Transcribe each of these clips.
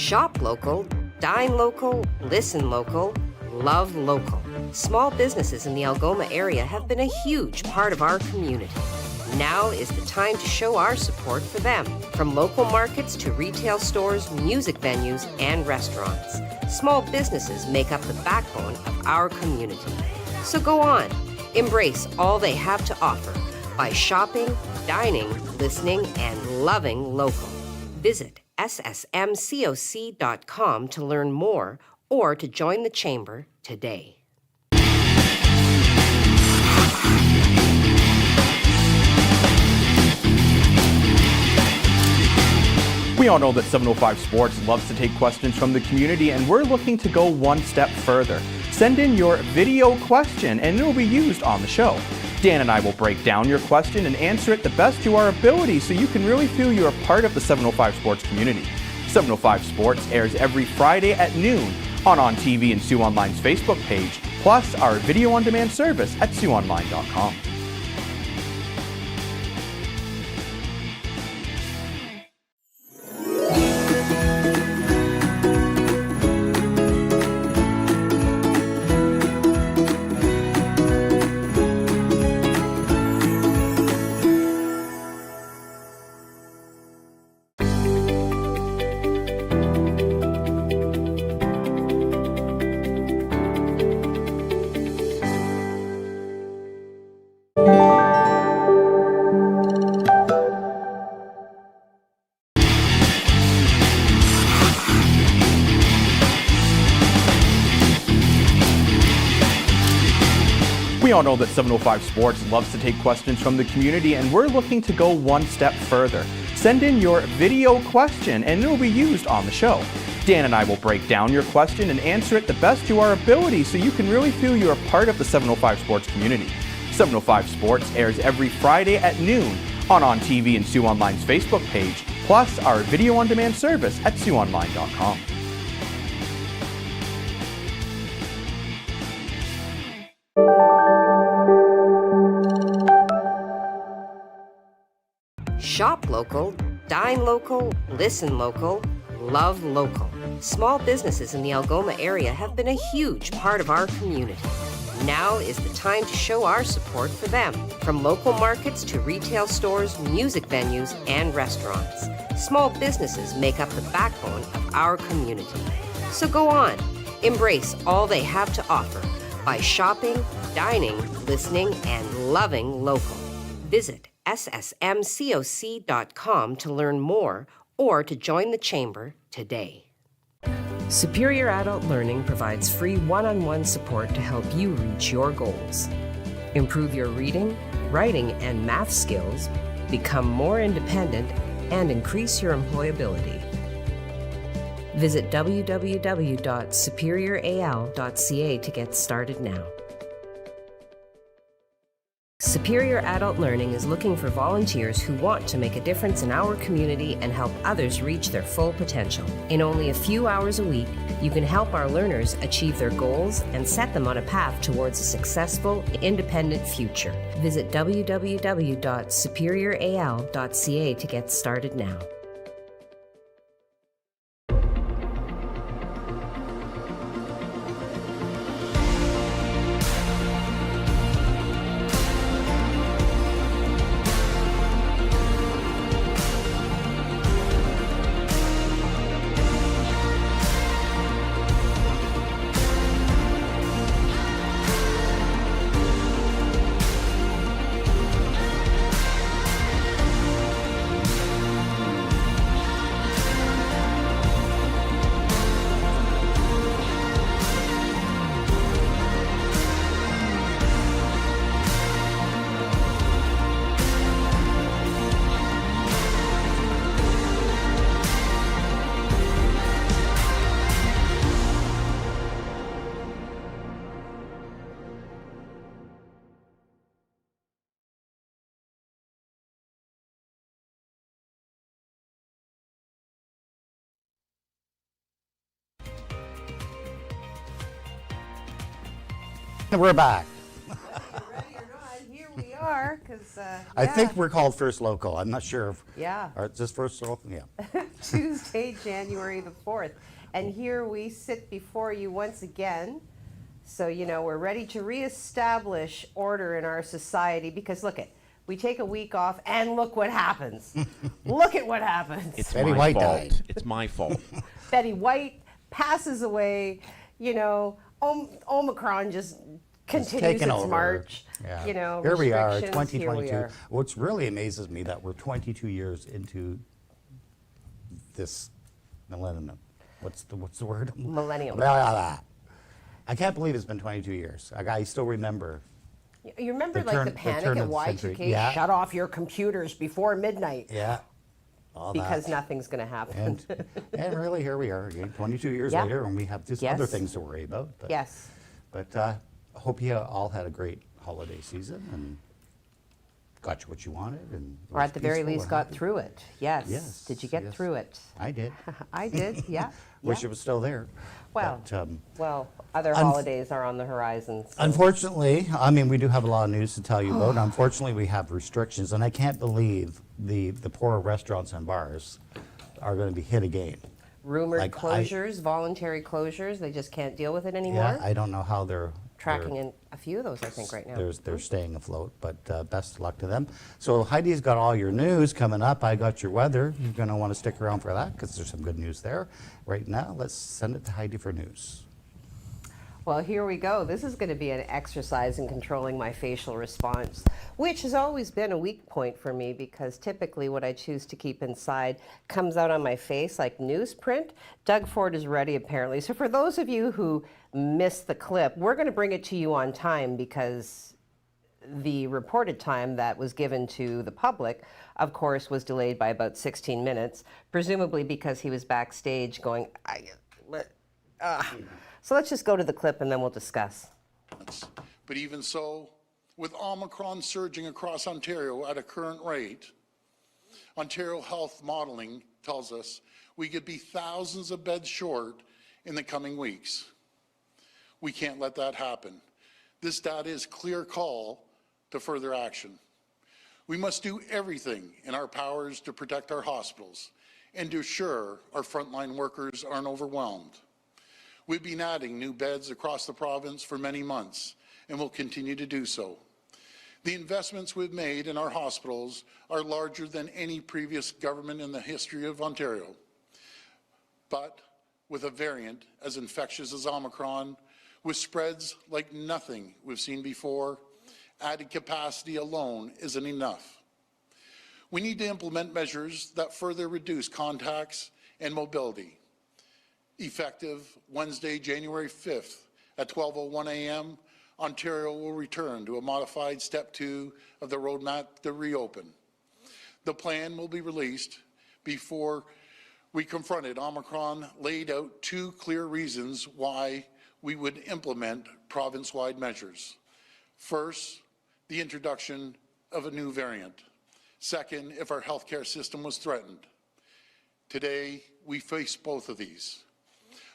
Shop local, dine local, listen local, love local. Small businesses in the Algoma area have been a huge part of our community. Now is the time to show our support for them. From local markets to retail stores, music venues, and restaurants. Small businesses make up the backbone of our community. So go on, embrace all they have to offer by shopping, dining, listening, and loving local. Visit ssmcoc.com to learn more or to join the Chamber today. We all know that 705 Sports loves to take questions from the community, and we're looking to go one step further. Send in your video question and it will be used on the show. Dan and I will break down your question and answer it the best to our ability so you can really feel you're a part of the 705 Sports community. 705 Sports airs every Friday at noon on TV and Sioux Online's Facebook page, plus our video on demand service at SiouxOnline.com. We all know that 705 Sports loves to take questions from the community, and we're looking to go one step further. Send in your video question and it will be used on the show. Dan and I will break down your question and answer it the best to our ability so you can really feel you're a part of the 705 Sports community. 705 Sports airs every Friday at noon on TV and Sioux Online's Facebook page, plus our video on demand service at SiouxOnline.com. Shop local, dine local, listen local, love local. Small businesses in the Algoma area have been a huge part of our community. Now is the time to show our support for them. From local markets to retail stores, music venues, and restaurants. Small businesses make up the backbone of our community. So go on, embrace all they have to offer by shopping, dining, listening, and loving local. Visit ssmcoc.com to learn more or to join the Chamber today. Superior Adult Learning provides free one-on-one support to help you reach your goals. Improve your reading, writing, and math skills, become more independent, and increase your employability. Visit www.superioral.ca to get started now. Superior Adult Learning is looking for volunteers who want to make a difference in our community and help others reach their full potential. In only a few hours a week, you can help our learners achieve their goals and set them on a path towards a successful, independent future. Visit www.superioral.ca to get started now. We're back. Ready or not, here we are. are, because, I think we're called First Local. I'm not sure if. Yeah. Or just First Local, yeah. Tuesday, January the 4th. And here we sit before you once again. So, we're ready to reestablish order in our society because look we take a week off and look what happens. Look at what happens. It's Betty my White fault. died. It's my fault. Betty White passes away, Omicron just continues Taken its over. march. Yeah. Here we are, restrictions, here we 2022. are. What's really amazes me that we're 22 years into this millennium. What's the word? Millennium. Blah, blah, blah. I can't believe it's been 22 years. I still remember. You remember The turn- the the panic turn at of the century. Y2K? Yeah. Shut off your computers before midnight Yeah. All because that. nothing's going to happen. And really, here we are again, 22 years Yeah. later, and we have just Yes. other things to worry about. But, Yes. But I hope you all had a great holiday season and got you what you wanted. And Or at the very peaceful least and got happy. through it. Yes. Yes, Did you get yes. through it? I did. I did, yeah. Wish yeah. it was still there. Well, But, well, other holidays are on the horizon. So. unfortunately, I mean, we do have a lot of news to tell you about. Unfortunately, we have restrictions, and I can't believe the poor restaurants and bars are going to be hit again. Rumored like, closures, voluntary closures, they just can't deal with it anymore. Yeah, I don't know how they're Tracking in a few of those, I think, right now. They're staying afloat, but best of luck to them. So Heidi's got all your news coming up. I got your weather. You're going to want to stick around for that because there's some good news there. Right now, let's send it to Heidi for news. Well, here we go. This is going to be an exercise in controlling my facial response, which has always been a weak point for me because typically what I choose to keep inside comes out on my face like newsprint. Doug Ford is ready, apparently. So for those of you who missed the clip, we're going to bring it to you on time because the reported time that was given to the public, of course, was delayed by about 16 minutes, presumably because he was backstage going, So let's just go to the clip and then we'll discuss. But even so, with Omicron surging across Ontario at a current rate, Ontario Health modeling tells us we could be thousands of beds short in the coming weeks. We can't let that happen. This data is clear call to further action. We must do everything in our powers to protect our hospitals and to assure our frontline workers aren't overwhelmed. We've been adding new beds across the province for many months and will continue to do so. The investments we've made in our hospitals are larger than any previous government in the history of Ontario. But with a variant as infectious as Omicron, with spreads like nothing we've seen before, added capacity alone isn't enough. We need to implement measures that further reduce contacts and mobility. Effective Wednesday, January 5th at 12:01 a.m., Ontario will return to a modified Step 2 of the roadmap to reopen. The plan will be released before we confronted Omicron, laid out 2 clear reasons why we would implement province-wide measures. First, the introduction of a new variant. Second, if our healthcare system was threatened. Today, we face both of these.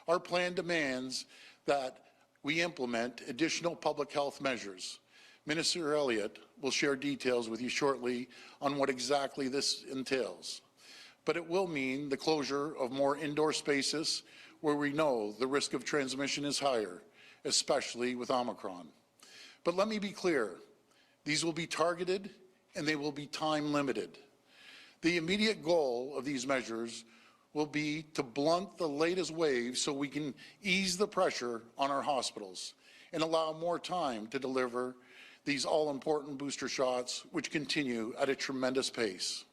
Our plan demands that we implement additional public health measures. Minister Elliott will share details with you shortly on what exactly this entails. But it will mean the closure of more indoor spaces where we know the risk of transmission is higher, especially with Omicron. But let me be clear, these will be targeted and they will be time limited. The immediate goal of these measures will be to blunt the latest wave so we can ease the pressure on our hospitals and allow more time to deliver these all-important booster shots, which continue at a tremendous pace.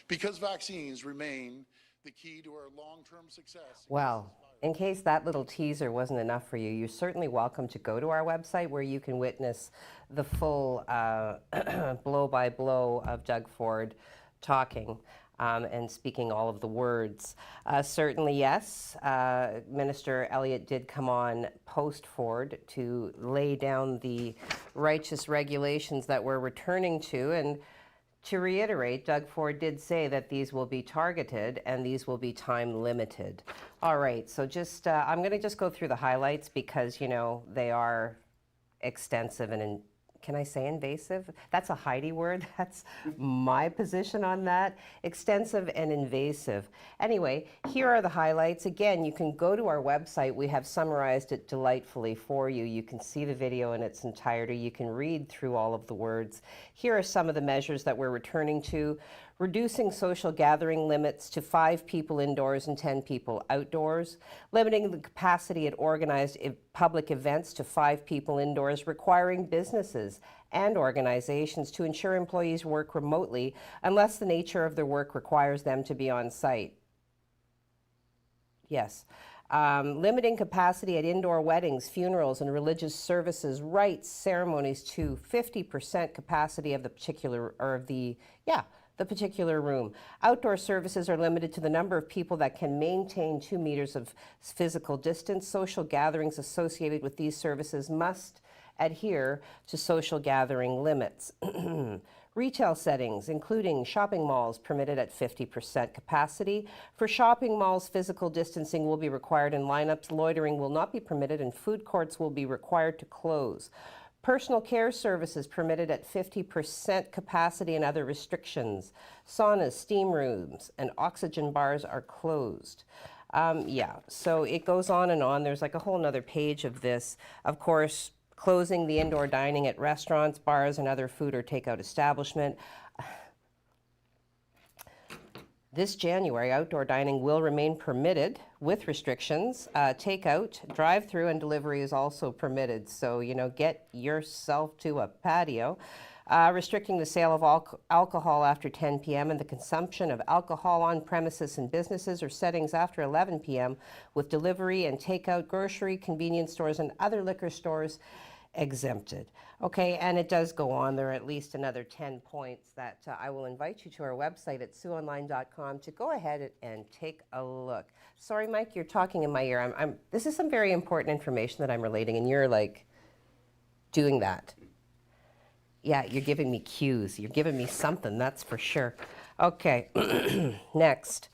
Because vaccines remain the key to our long-term success. Well, in case that little teaser wasn't enough for you, you're certainly welcome to go to our website where you can witness the full blow-by-blow of Doug Ford talking. And speaking all of the words. Certainly, yes, Minister Elliott did come on post-Ford to lay down the righteous regulations that we're returning to. And to reiterate, Doug Ford did say that these will be targeted and these will be time limited. All right, so just I'm going to just go through the highlights because, you know, they are extensive and can I say invasive? That's a Heidi word. That's my position on that. Extensive and invasive. Anyway, here are the highlights. Again, you can go to our website. We have summarized it delightfully for you. You can see the video in its entirety. You can read through all of the words. Here are some of the measures that we're returning to. Reducing social gathering limits to 5 people indoors and 10 people outdoors, limiting the capacity at organized public events to 5 people indoors, requiring businesses and organizations to ensure employees work remotely unless the nature of their work requires them to be on site. Yes. Limiting capacity at indoor weddings, funerals, and religious services, rites, ceremonies to 50% capacity of the particular, or the particular room. Outdoor services are limited to the number of people that can maintain 2 meters of physical distance. Social gatherings associated with these services must adhere to social gathering limits. Retail settings, including shopping malls, permitted at 50% capacity. For shopping malls, physical distancing will be required in lineups. Loitering will not be permitted, and food courts will be required to close. Personal care services permitted at 50% capacity and other restrictions. Saunas, steam rooms, and oxygen bars are closed. So it goes on and on. There's like a whole nother page of this. Of course, closing the indoor dining at restaurants, bars, and other food or takeout establishment. This January, outdoor dining will remain permitted with restrictions. Takeout, drive-through, and delivery is also permitted. So, get yourself to a patio. Restricting the sale of alcohol after 10 p.m. and the consumption of alcohol on premises in businesses or settings after 11 p.m. with delivery and takeout, grocery, convenience stores, and other liquor stores exempted. Okay, and it does go on. There are at least another 10 points that I will invite you to our website at SiouxOnline.com to go ahead and take a look. Sorry, Mike, you're talking in my ear. This is some very important information that I'm relating, and you're like doing that. Yeah, you're giving me cues. You're giving me something, that's for sure. Okay, next.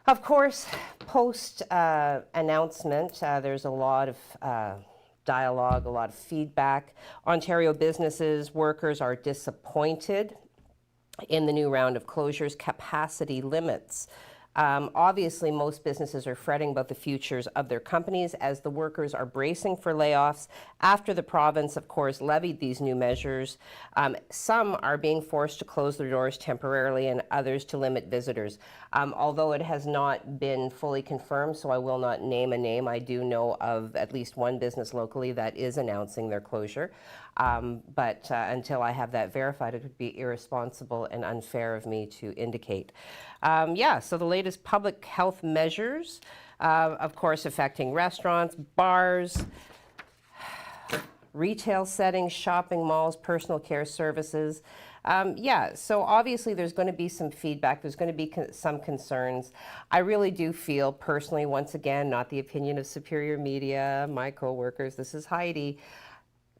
Of course, post announcement, there's a lot of dialogue, a lot of feedback. Ontario businesses, workers are disappointed in the new round of closures, capacity limits. Obviously, most businesses are fretting about the futures of their companies as the workers are bracing for layoffs after the province, of course, levied these new measures. Some are being forced to close their doors temporarily and others to limit visitors. Although it has not been fully confirmed, so I will not name a name, I do know of at least one business locally that is announcing their closure. But until I have that verified, it would be irresponsible and unfair of me to indicate. So the latest public health measures, of course, affecting restaurants, bars, retail settings, shopping malls, personal care services. So obviously there's going to be some feedback. There's going to be some concerns. I really do feel personally, once again, not the opinion of Superior Media, my coworkers, this is Heidi.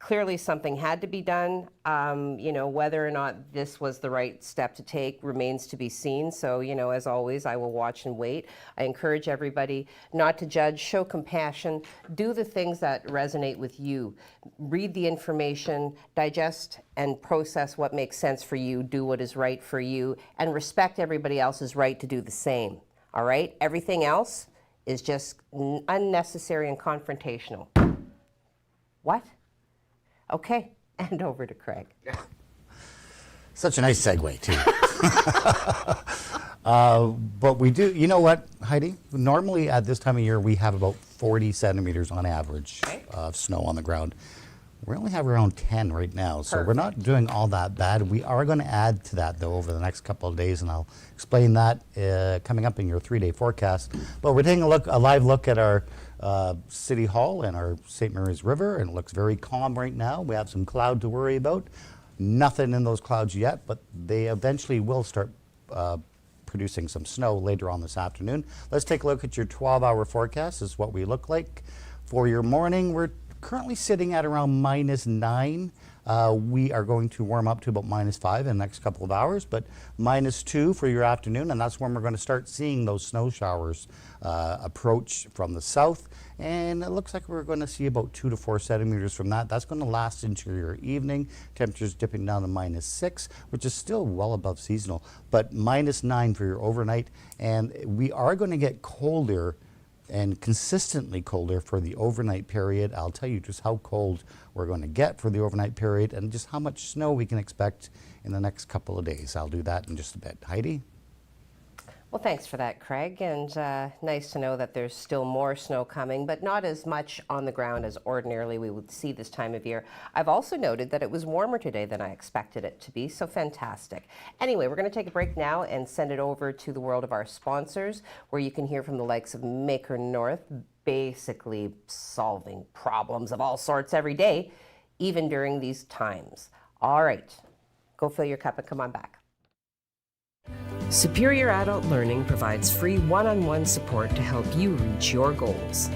Clearly something had to be done. Whether or not this was the right step to take remains to be seen. So, as always, I will watch and wait. I encourage everybody not to judge, show compassion, do the things that resonate with you. Read the information, digest and process what makes sense for you, do what is right for you, and respect everybody else's right to do the same. All right? Everything else is just unnecessary and confrontational. What? Okay, and over to Craig. Such a nice segue, too. But we do, you know what, Heidi? Normally at this time of year, we have about 40 centimeters on average of snow on the ground. We only have around 10 right now, so we're not doing all that bad. We are going to add to that, though, over the next couple of days, and I'll explain that coming up in your 3-day forecast. But we're taking a live look at our City Hall and our St. Mary's River, and it looks very calm right now. We have some cloud to worry about. Nothing in those clouds yet, but they eventually will start producing some snow later on this afternoon. Let's take a look at your 12-hour forecast. This is what we look like. For your morning, we're currently sitting at around -9. We are going to warm up to about -5 in the next couple of hours, but -2 for your afternoon, and that's when we're going to start seeing those snow showers approach from the south. And it looks like we're going to see about 2 to 4 centimeters from that. That's going to last into your evening. Temperatures dipping down to -6, which is still well above seasonal, but -9 for your overnight. And we are going to get colder and consistently colder for the overnight period. I'll tell you just how cold we're going to get for the overnight period and just how much snow we can expect in the next couple of days. I'll do that in just a bit. Heidi? Well, thanks for that, Craig, and nice to know that there's still more snow coming, but not as much on the ground as ordinarily we would see this time of year. I've also noted that it was warmer today than I expected it to be, so fantastic. Anyway, we're going to take a break now and send it over to the world of our sponsors, where you can hear from the likes of Maker North, basically solving problems of all sorts every day, even during these times. All right, go fill your cup and come on back. Superior Adult Learning provides free one-on-one support to help you reach your goals.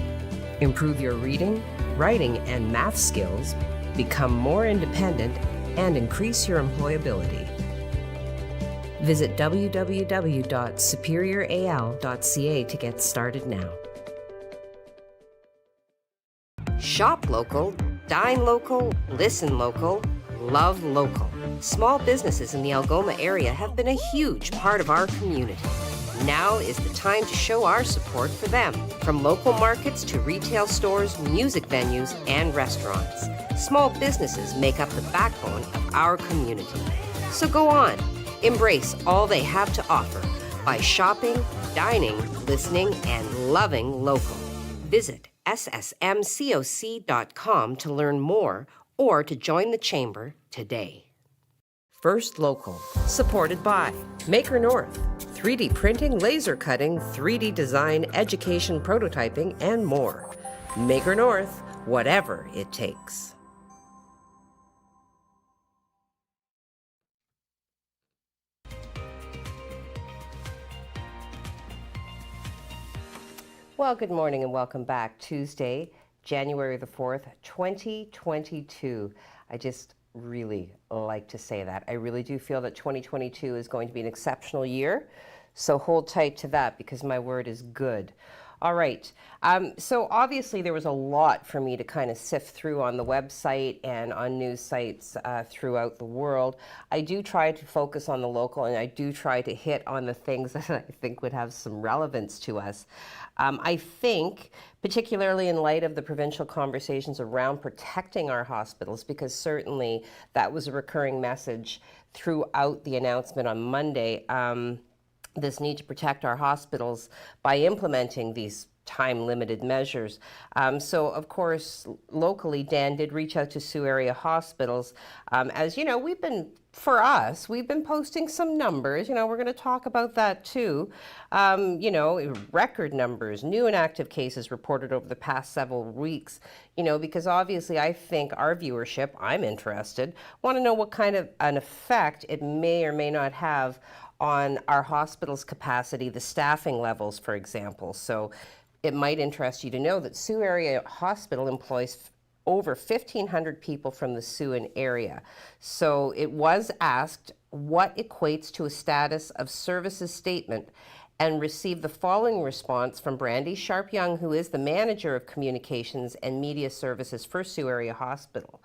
Improve your reading, writing, and math skills, become more independent, and increase your employability. Visit www.superioral.ca to get started now. Shop local, dine local, listen local, love local. Small businesses in the Algoma area have been a huge part of our community. Now is the time to show our support for them. From local markets to retail stores, music venues, and restaurants, small businesses make up the backbone of our community. So go on, embrace all they have to offer by shopping, dining, listening, and loving local. Visit ssmcoc.com to learn more or to join the chamber today. First Local, supported by Maker North, 3D printing, laser cutting, 3D design, education, prototyping, and more. Maker North, whatever it takes. Well, good morning and welcome back. Tuesday, January the 4th, 2022. I just really like to say that. I really do feel that 2022 is going to be an exceptional year. So hold tight to that because my word is good. All right. So obviously there was a lot for me to kind of sift through on the website and on news sites throughout the world. I do try to focus on the local, and I do try to hit on the things that I think would have some relevance to us. I think, particularly in light of the provincial conversations around protecting our hospitals, because certainly that was a recurring message throughout the announcement on Monday, this need to protect our hospitals by implementing these time-limited measures. So, of course, locally, Dan did reach out to Sioux area hospitals. As you know, we've been posting some numbers. You know, we're going to talk about that too. You know, record numbers, new and active cases reported over the past several weeks. You know, because obviously I think our viewership, I'm interested, want to know what kind of an effect it may or may not have on our hospital's capacity, the staffing levels, for example. So it might interest you to know that Sioux Area Hospital employs over 1,500 people from the Siouxan area. So it was asked what equates to a status of services statement, and received the following response from Brandy Sharp-Young, who is the manager of communications and media services for Sioux Area Hospital.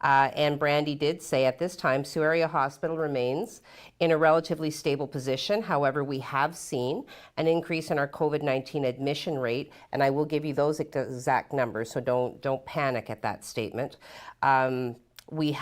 And Brandy did say at this time, Sioux Area Hospital remains in a relatively stable position. However, we have seen an increase in our COVID-19 admission rate, and I will give you those exact numbers, so don't panic at that statement. We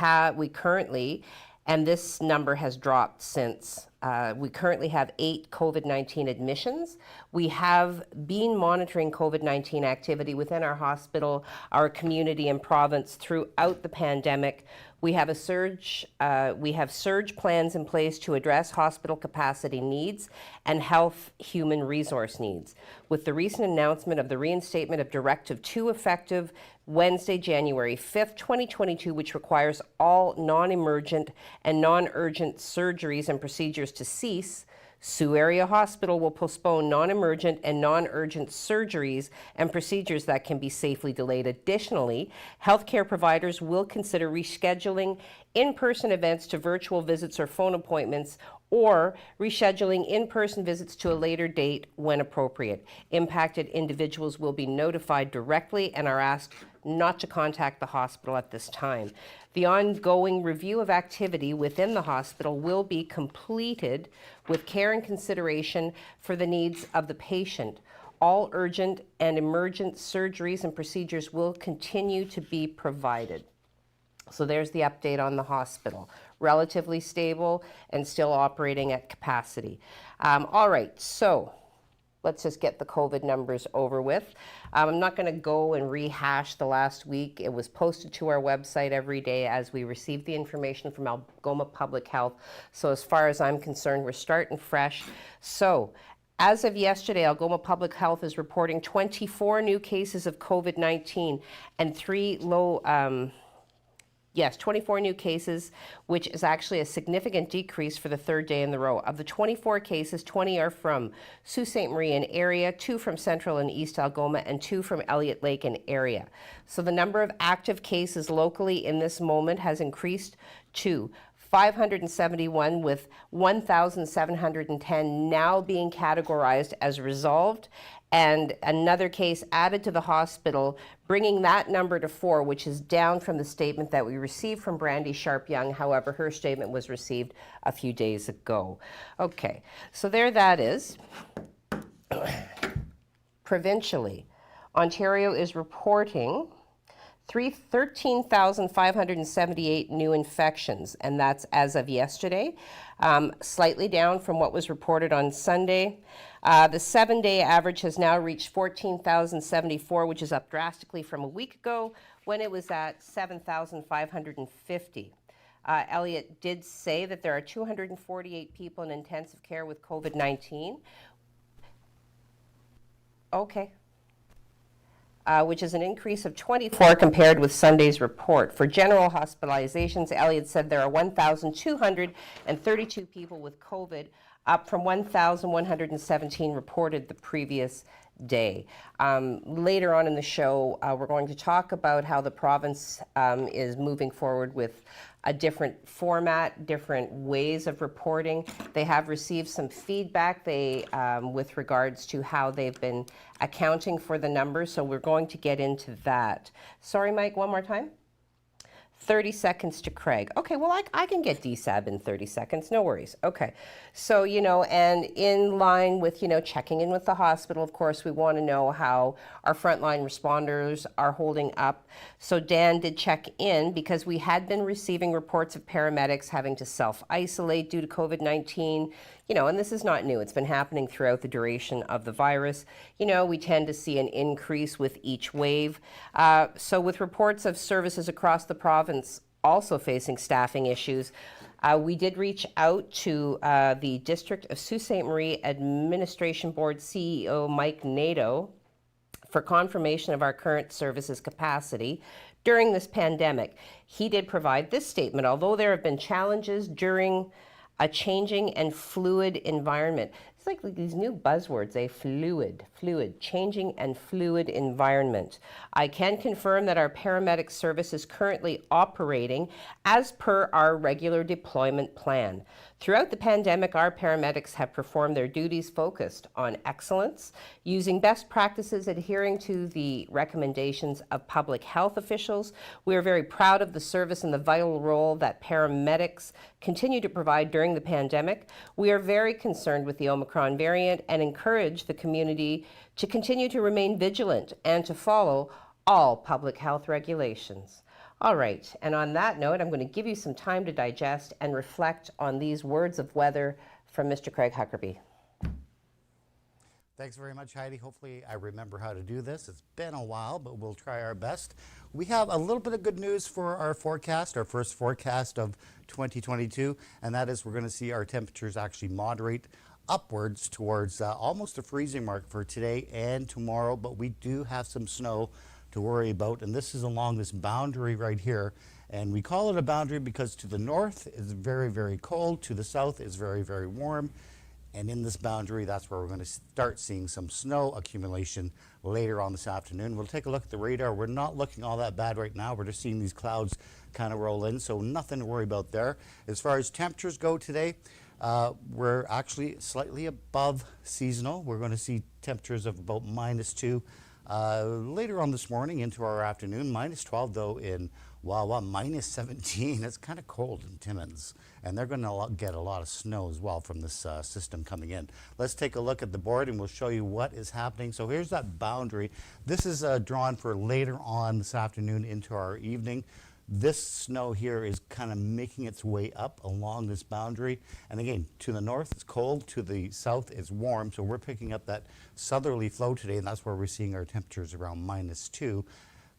currently, and this number has dropped since, we currently have 8 COVID-19 admissions. We have been monitoring COVID-19 activity within our hospital, our community and province throughout the pandemic. We have surge plans in place to address hospital capacity needs and health human resource needs. With the recent announcement of the reinstatement of Directive 2 effective Wednesday, January 5th, 2022, which requires all non-emergent and non-urgent surgeries and procedures to cease, Sault Area Hospital will postpone non-emergent and non-urgent surgeries and procedures that can be safely delayed. Additionally, healthcare providers will consider rescheduling in-person events to virtual visits or phone appointments, or rescheduling in-person visits to a later date when appropriate. Impacted individuals will be notified directly and are asked not to contact the hospital at this time. The ongoing review of activity within the hospital will be completed with care and consideration for the needs of the patient. All urgent and emergent surgeries and procedures will continue to be provided. So there's the update on the hospital. Relatively stable and still operating at capacity. All right, so let's just get the COVID numbers over with. I'm not going to go and rehash the last week. It was posted to our website every day as we received the information from Algoma Public Health. So as far as I'm concerned, we're starting fresh. So as of yesterday, Algoma Public Health is reporting 24 new cases of COVID-19 and 24 new cases, which is actually a significant decrease for the third day in the row. Of the 24 cases, 20 are from Sault Ste. Marie and area, 2 from Central and East Algoma, and 2 from Elliott Lake and area. So the number of active cases locally in this moment has increased to 571, with 1,710 now being categorized as resolved, and another case added to the hospital, bringing that number to 4, which is down from the statement that we received from Brandy Sharp-Young. However, her statement was received a few days ago. Okay, so there that is. Provincially, Ontario is reporting 13,578 new infections, and that's as of yesterday, slightly down from what was reported on Sunday. The 7-day average has now reached 14,074, which is up drastically from a week ago when it was at 7,550. Elliott did say that there are 248 people in intensive care with COVID-19. Okay. Which is an increase of 24 compared with Sunday's report. For general hospitalizations, Elliott said there are 1,232 people with COVID, up from 1,117 reported the previous day. Later on in the show, we're going to talk about how the province is moving forward with a different format, different ways of reporting. They have received some feedback with regards to how they've been accounting for the numbers, so we're going to get into that. Sorry, Mike, one more time. 30 seconds to Craig. Okay, well, I can get DSAB in 30 seconds, no worries. Okay, so, and in line with, checking in with the hospital, of course, we want to know how our frontline responders are holding up. So Dan did check in because we had been receiving reports of paramedics having to self-isolate due to COVID-19, and this is not new. It's been happening throughout the duration of the virus. We tend to see an increase with each wave. So with reports of services across the province also facing staffing issues, we did reach out to the District of Sault Ste. Marie Administration Board CEO Mike Nadeau for confirmation of our current services capacity during this pandemic. He did provide this statement: although there have been challenges during a changing and fluid environment. It's like these new buzzwords, fluid, changing and fluid environment. I can confirm that our paramedic service is currently operating as per our regular deployment plan. Throughout the pandemic, our paramedics have performed their duties focused on excellence, using best practices, adhering to the recommendations of public health officials. We are very proud of the service and the vital role that paramedics continue to provide during the pandemic. We are very concerned with the Omicron variant and encourage the community to continue to remain vigilant and to follow all public health regulations. All right, and on that note, I'm going to give you some time to digest and reflect on these words of weather from Mr. Craig Huckerby. Thanks very much, Heidi. Hopefully I remember how to do this. It's been a while, but we'll try our best. We have a little bit of good news for our forecast, our first forecast of 2022, and that is we're going to see our temperatures actually moderate upwards towards almost a freezing mark for today and tomorrow, but we do have some snow to worry about, and this is along this boundary right here. And we call it a boundary because to the north is very, very cold, to the south is very, very warm. And in this boundary, that's where we're going to start seeing some snow accumulation later on this afternoon. We'll take a look at the radar. We're not looking all that bad right now. We're just seeing these clouds kind of roll in, so nothing to worry about there. As far as temperatures go today, we're actually slightly above seasonal. We're going to see temperatures of about -2 later on this morning into our afternoon. -12 though in Wawa, -17. It's kind of cold in Timmins, and they're going to get a lot of snow as well from this system coming in. Let's take a look at the board and we'll show you what is happening. So here's that boundary. This is drawn for later on this afternoon into our evening. This snow here is kind of making its way up along this boundary. And again, to the north it's cold, to the south it's warm. So we're picking up that southerly flow today, and that's where we're seeing our temperatures around -2,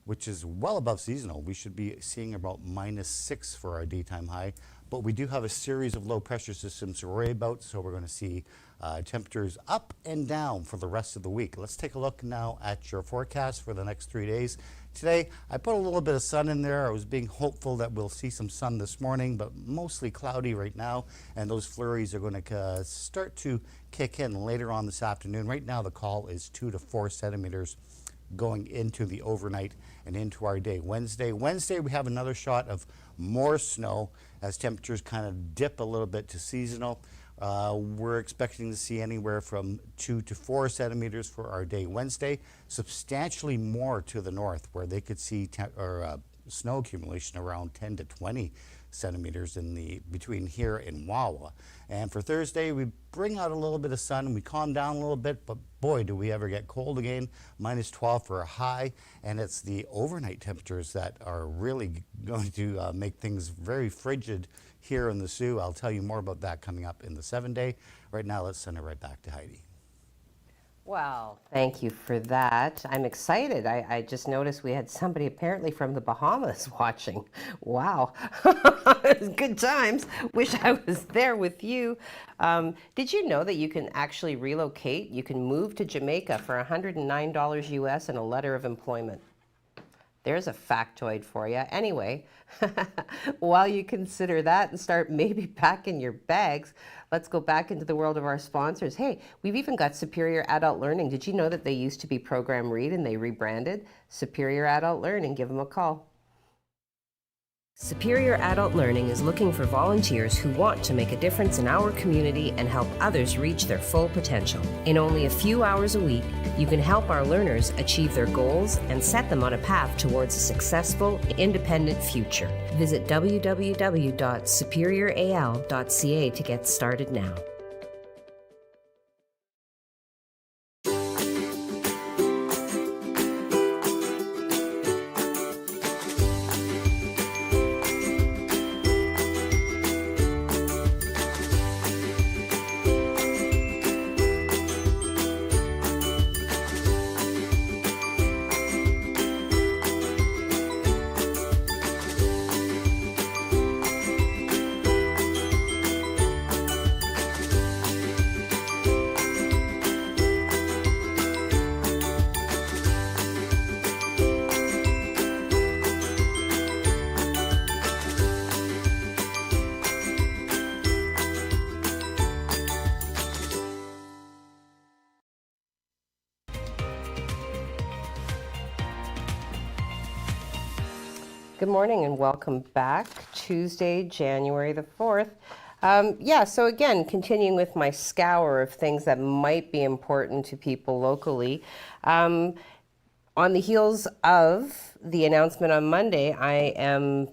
which is well above seasonal. We should be seeing about -6 for our daytime high. But we do have a series of low pressure systems to worry about, so we're going to see temperatures up and down for the rest of the week. Let's take a look now at your forecast for the next 3 days. Today, I put a little bit of sun in there. I was being hopeful that we'll see some sun this morning, but mostly cloudy right now, and those flurries are going to start to kick in later on this afternoon. Right now, the call is 2 to 4 centimeters going into the overnight and into our day. Wednesday, we have another shot of more snow as temperatures kind of dip a little bit to seasonal. We're expecting to see anywhere from 2 to 4 centimeters for our day Wednesday, substantially more to the north, where they could see snow accumulation around 10 to 20 centimeters in the between here and Wawa. And for Thursday, we bring out a little bit of sun and we calm down a little bit, but boy, do we ever get cold again. -12 for a high, and it's the overnight temperatures that are really going to make things very frigid here in the Sioux. I'll tell you more about that coming up in the 7-day. Right now, let's send it right back to Heidi. Well, thank you for that. I'm excited. I just noticed we had somebody apparently from the Bahamas watching. Wow. Good times. Wish I was there with you. Did you know that you can actually relocate? You can move to Jamaica for $109 US and a letter of employment. There's a factoid for you. Anyway, while you consider that and start maybe packing your bags, let's go back into the world of our sponsors. Hey, we've even got Superior Adult Learning. Did you know that they used to be Program Read and they rebranded? Superior Adult Learning. Give them a call. Superior Adult Learning is looking for volunteers who want to make a difference in our community and help others reach their full potential. In only a few hours a week, you can help our learners achieve their goals and set them on a path towards a successful, independent future. Visit www.superioral.ca to get started now. Good morning and welcome back. Tuesday, January the 4th. So again, continuing with my scour of things that might be important to people locally. On the heels of the announcement on Monday, I am,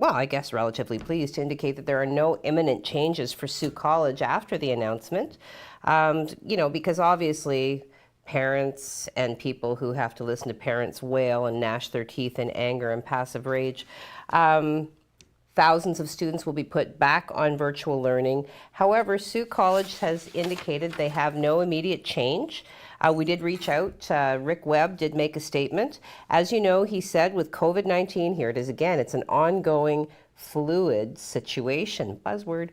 I guess relatively pleased to indicate that there are no imminent changes for Sault College after the announcement. Because obviously parents and people who have to listen to parents wail and gnash their teeth in anger and passive rage. Thousands of students will be put back on virtual learning. However, Sault College has indicated they have no immediate change. We did reach out. Rick Webb did make a statement. As you know, he said with COVID-19, here it is again, it's an ongoing fluid situation. Buzzword.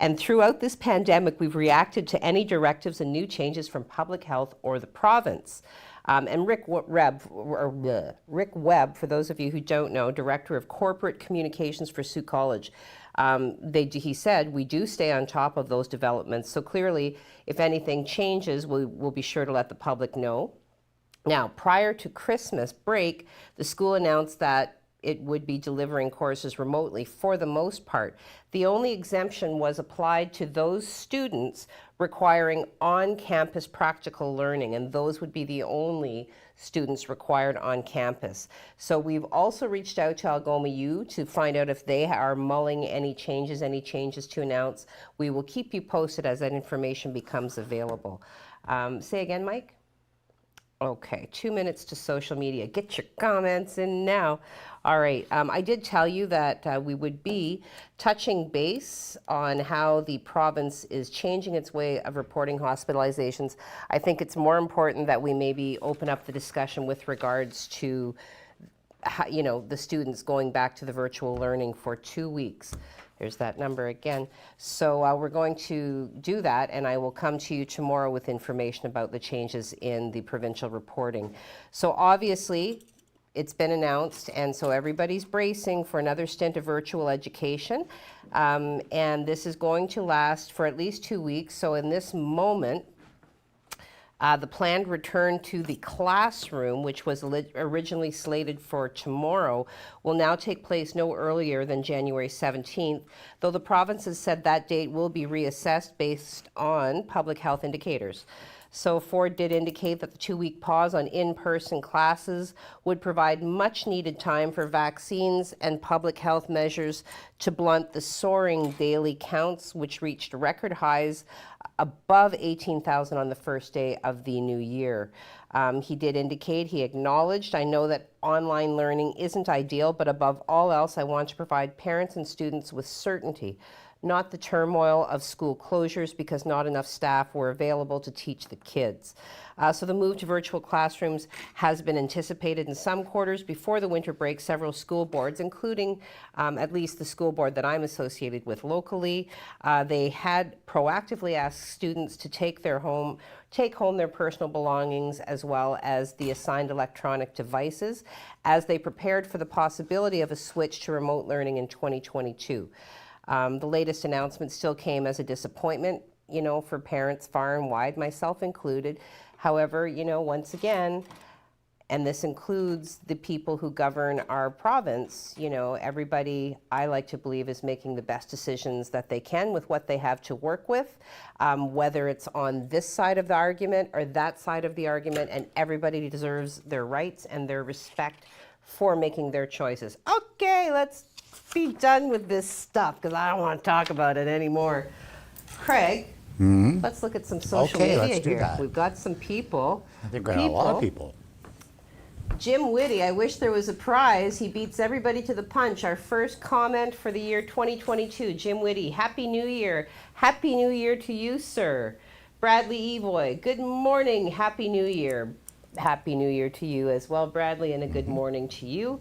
And throughout this pandemic, we've reacted to any directives and new changes from public health or the province. And Rick Webb, for those of you who don't know, Director of Corporate Communications for Sault College, he said, we do stay on top of those developments. So clearly, if anything changes, we'll be sure to let the public know. Now, prior to Christmas break, the school announced that it would be delivering courses remotely for the most part. The only exemption was applied to those students requiring on-campus practical learning, and those would be the only students required on campus. So we've also reached out to Algoma U to find out if they are mulling any changes to announce. We will keep you posted as that information becomes available. Say again, Mike? Okay, 2 minutes to social media. Get your comments in now. All right, I did tell you that we would be touching base on how the province is changing its way of reporting hospitalizations. I think it's more important that we maybe open up the discussion with regards to how, the students going back to the virtual learning for 2 weeks. There's that number again. So we're going to do that, and I will come to you tomorrow with information about the changes in the provincial reporting. So obviously, it's been announced, and so everybody's bracing for another stint of virtual education. And this is going to last for at least 2 weeks. So in this moment, the planned return to the classroom, which was originally slated for tomorrow, will now take place no earlier than January 17th, though the province has said that date will be reassessed based on public health indicators. So Ford did indicate that the 2-week pause on in-person classes would provide much needed time for vaccines and public health measures to blunt the soaring daily counts, which reached record highs above 18,000 on the first day of the new year. He did indicate, he acknowledged, I know that online learning isn't ideal, but above all else, I want to provide parents and students with certainty, not the turmoil of school closures because not enough staff were available to teach the kids. So the move to virtual classrooms has been anticipated in some quarters. Before the winter break, several school boards, including at least the school board that I'm associated with locally, they had proactively asked students to take home their personal belongings as well as the assigned electronic devices as they prepared for the possibility of a switch to remote learning in 2022. The latest announcement still came as a disappointment, for parents far and wide, myself included. However, once again, and this includes the people who govern our province, everybody, I like to believe, is making the best decisions that they can with what they have to work with, whether it's on this side of the argument or that side of the argument, and everybody deserves their rights and their respect for making their choices. Okay, let's be done with this stuff because I don't want to talk about it anymore. Craig, let's look at some social media let's do here. that. We've got some people. I think we got a lot of people. Jim Whitty, I wish there was a prize. He beats everybody to the punch. Our first comment for the year 2022. Jim Whitty, Happy New Year. Happy New Year to you, sir. Bradley Evoy, good morning. Happy New Year. Happy New Year to you as well, Bradley, and a good morning to you.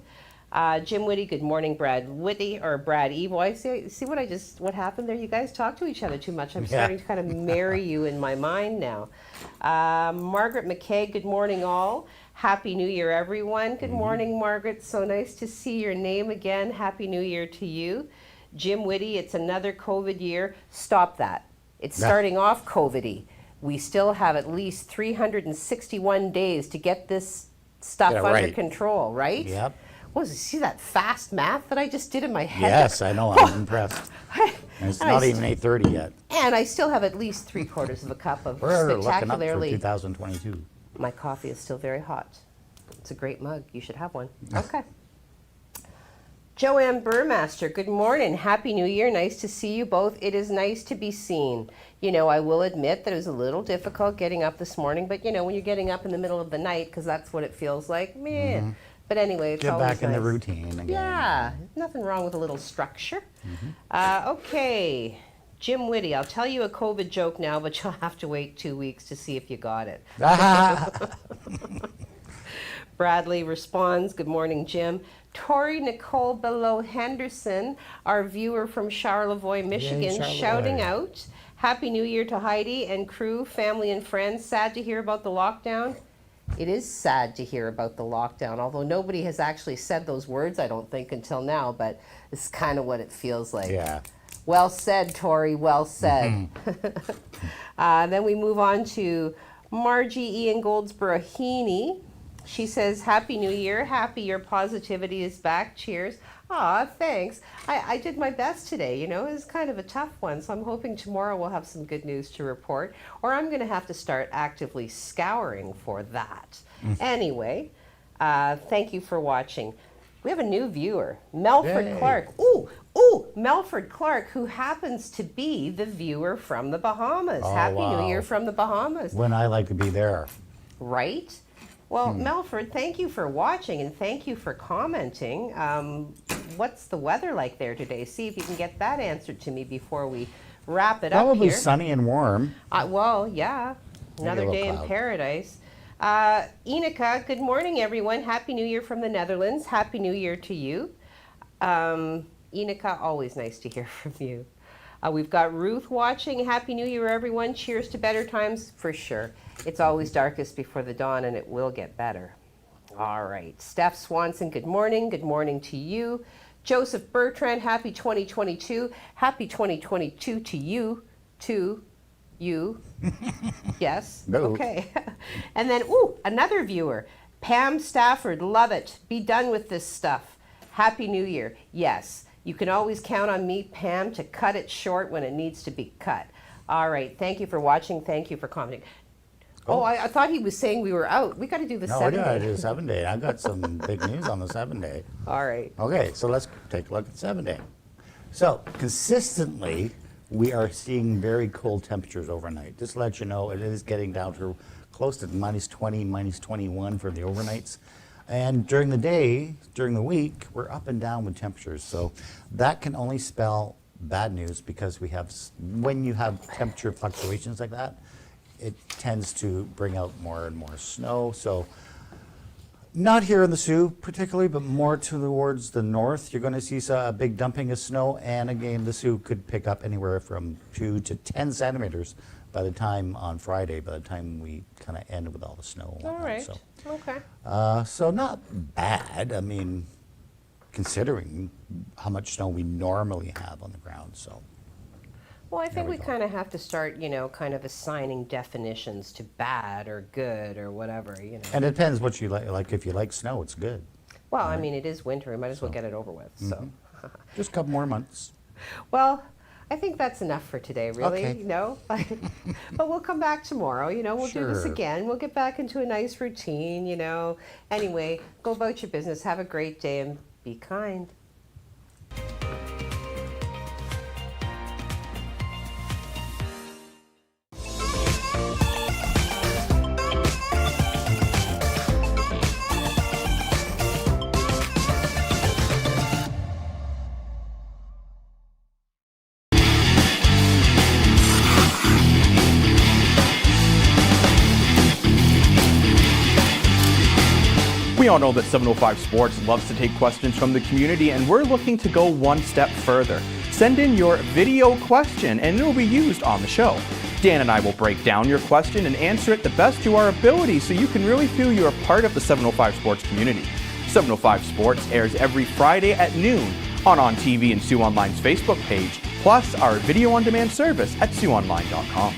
Jim Whitty, good morning, Brad Whitty, or Brad Evoy. See what happened there? You guys talk to each other too much. I'm starting to kind of marry you in my mind now. Margaret McKay, good morning all. Happy New Year, everyone. Good morning, Margaret. So nice to see your name again. Happy New Year to you. Jim Whitty, it's another COVID year. Stop that. It's starting off COVID-y. We still have at least 361 days to get this stuff under control, right? Yep. See that fast math that I just did in my head? Yes, I know. I'm impressed. And it's not even 8:30 yet. And I still have at least 3/4 of a cup of We're looking up for spectacularly. 2022. My coffee is still very hot. It's a great mug. You should have one. Okay. Joanne Burmaster, good morning. Happy New Year. Nice to see you both. It is nice to be seen. I will admit that it was a little difficult getting up this morning, but when you're getting up in the middle of the night, because that's what it feels like, man. But anyway, it's Get always back in the nice. routine again. Yeah, nothing wrong with a little structure. Okay, Jim Whitty, I'll tell you a COVID joke now, but you'll have to wait 2 weeks to see if you got it. Bradley responds, good morning, Jim. Tori Nicole Below Henderson, our viewer from Charlevoix, Michigan, Charlevoix. shouting out, Happy New Year to Heidi and crew, family and friends. Sad to hear about the lockdown. It is sad to hear about the lockdown, although nobody has actually said those words, I don't think, until now, but it's kind of what it feels like. Yeah. Well said, Tori, well said. Then we move on to Margie Ian Goldsboro Heaney. She says, Happy New Year. Happy your positivity is back. Cheers. Aw, thanks. I did my best today. You know, it was kind of a tough one, so I'm hoping tomorrow we'll have some good news to report, or I'm going to have to start actively scouring for that. Anyway, thank you for watching. We have a new viewer, Melford Yay. Clark. Ooh, Melford Clark, who happens to be the viewer from the Bahamas. Oh, Happy wow. New Year from the Bahamas. When I like to be there. Right? Well, Melford, thank you for watching and thank you for commenting. What's the weather like there today? See if you can get that answered to me before we wrap it up Probably here. sunny and warm. Well, yeah, another a little day in cloud. paradise. Inika, good morning, everyone. Happy New Year from the Netherlands. Happy New Year to you. Inika, always nice to hear from you. We've got Ruth watching. Happy New Year, everyone. Cheers to better times, for sure. It's always darkest before the dawn, and it will get better. All right. Steph Swanson, good morning. Good morning to you. Joseph Bertrand, happy 2022. Happy 2022 to you. To you. Yes? No. Okay. And then, another viewer. Pam Stafford, love it. Be done with this stuff. Happy New Year. Yes. You can always count on me, Pam, to cut it short when it needs to be cut. All right. Thank you for watching. Thank you for commenting. Oh, I thought he was saying we were out. We got to do the No, 7 I day. do 7 day. I got some big news on the 7 day. All right. Okay, so let's take a look at 7 day. So consistently, we are seeing very cold temperatures overnight. Just to let you know, it is getting down to close to minus 20, minus 21 for the overnights. And during the day, during the week, we're up and down with temperatures. So that can only spell bad news because we have, when you have temperature fluctuations like that, it tends to bring out more and more snow. So not here in the Soo particularly, but more towards the north, you're going to see a big dumping of snow. And again, the Soo could pick up anywhere from 2 to 10 centimeters by the time on Friday, by the time we kind of end with all the snow. And All whatnot. right. So, Okay. so not bad. I mean, considering how much snow we normally have on the ground. So. Well, I think we we go. kind of have to start, kind of assigning definitions to bad or good or whatever, And it depends what you like. Like if you like snow, it's good. Well, I mean, it is winter. We might as well get it over with. So, Just a couple more months. well, I think that's enough for today, really. Okay. But we'll come back tomorrow. We'll do this Sure. again. We'll get back into a nice routine. Anyway, go about your business. Have a great day and be kind. We all know that 705 Sports loves to take questions from the community, and we're looking to go one step further. Send in your video question, and it will be used on the show. Dan and I will break down your question and answer it the best to our ability so you can really feel you're a part of the 705 Sports community. 705 Sports airs every Friday at noon on TV and Sioux Online's Facebook page, plus our video-on-demand service at SiouxOnline.com.